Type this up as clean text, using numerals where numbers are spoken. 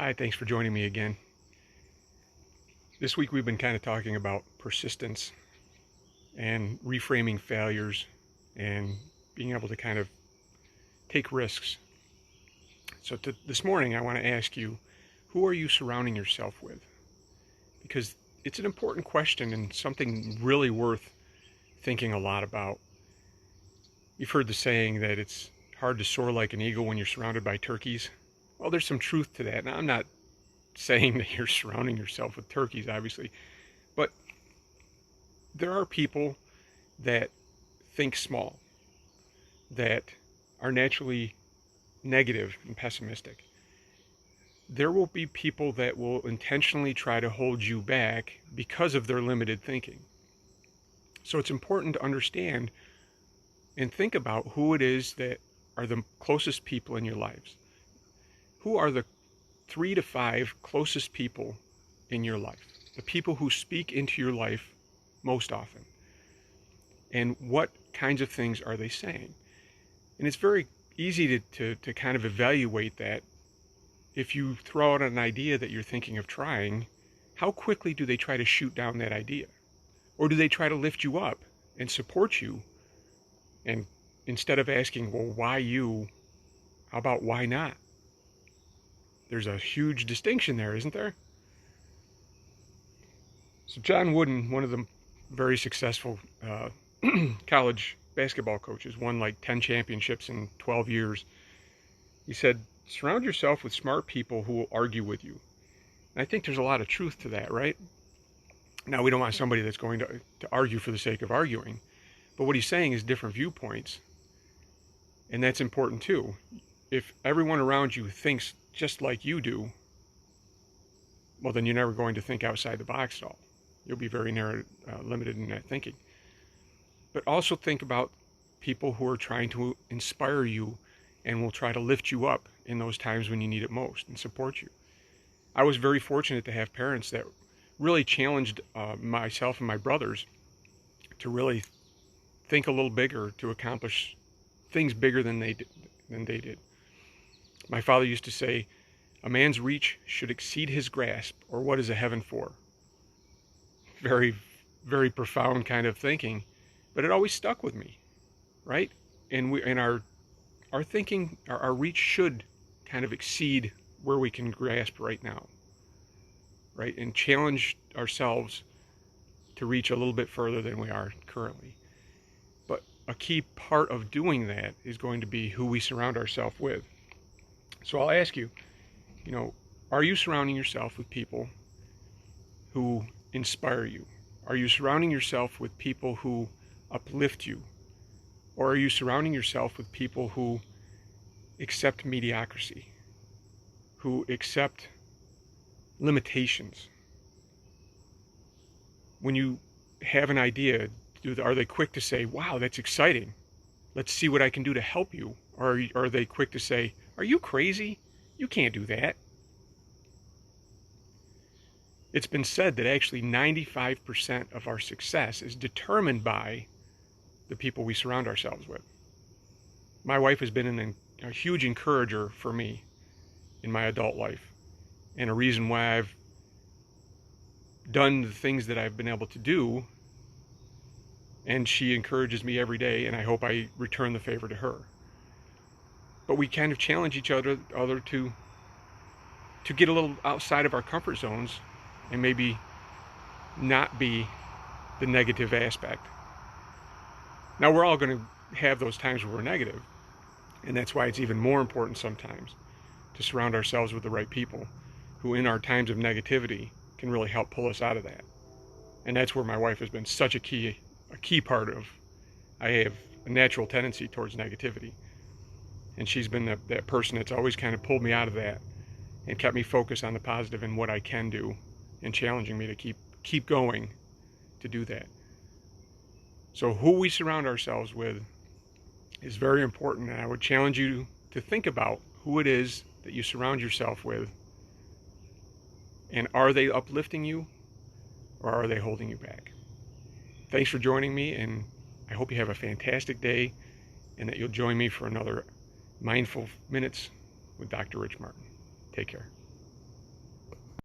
Hi, thanks for joining me again. This week we've been kind of talking about persistence and reframing failures and being able to kind of take risks. So this morning I want to ask you, who are you surrounding yourself with? Because it's an important question and something really worth thinking a lot about. You've heard the saying that it's hard to soar like an eagle when you're surrounded by turkeys. Well, there's some truth to that. Now, I'm not saying that you're surrounding yourself with turkeys, obviously, but there are people that think small, that are naturally negative and pessimistic. There will be people that will intentionally try to hold you back because of their limited thinking. So it's important to understand and think about who it is that are the closest people in your lives. Who are the 3 to 5 closest people in your life? The people who speak into your life most often. And what kinds of things are they saying? And it's very easy to kind of evaluate that. If you throw out an idea that you're thinking of trying, how quickly do they try to shoot down that idea? Or do they try to lift you up and support you? And instead of asking, well, why you? How about why not? There's a huge distinction there, isn't there? So John Wooden, one of the very successful college basketball coaches, won like 10 championships in 12 years. He said, surround yourself with smart people who will argue with you. And I think there's a lot of truth to that, right? Now, we don't want somebody that's going to argue for the sake of arguing. But what he's saying is different viewpoints. And that's important too. If everyone around you thinks just like you do, well, then you're never going to think outside the box at all. You'll be very limited in that thinking. But also think about people who are trying to inspire you and will try to lift you up in those times when you need it most and support you. I was very fortunate to have parents that really challenged myself and my brothers to really think a little bigger, to accomplish things bigger than they did. My father used to say, a man's reach should exceed his grasp, or what is a heaven for? Very, very profound kind of thinking, but it always stuck with me, right? And our thinking, our reach should kind of exceed where we can grasp right now, right? And challenge ourselves to reach a little bit further than we are currently. But a key part of doing that is going to be who we surround ourselves with. So I'll ask you, are you surrounding yourself with people who inspire you? Are you surrounding yourself with people who uplift you? Or are you surrounding yourself with people who accept mediocrity, who accept limitations? When you have an idea, are they quick to say, wow, that's exciting, let's see what I can do to help you? Or are they quick to say, are you crazy? You can't do that. It's been said that actually 95% of our success is determined by the people we surround ourselves with. My wife has been a huge encourager for me in my adult life, and a reason why I've done the things that I've been able to do, and she encourages me every day, and I hope I return the favor to her. But we kind of challenge each other to get a little outside of our comfort zones and maybe not be the negative aspect. Now, we're all going to have those times where we're negative, and that's why it's even more important sometimes to surround ourselves with the right people who, in our times of negativity, can really help pull us out of that. And that's where my wife has been such a key part of. I have a natural tendency towards negativity, and she's been that person that's always kind of pulled me out of that and kept me focused on the positive and what I can do, and challenging me to keep going to do that. So who we surround ourselves with is very important, and I would challenge you to think about who it is that you surround yourself with, and are they uplifting you or are they holding you back? Thanks for joining me, and I hope you have a fantastic day and that you'll join me for another Mindful Minutes with Dr. Rich Martin. Take care.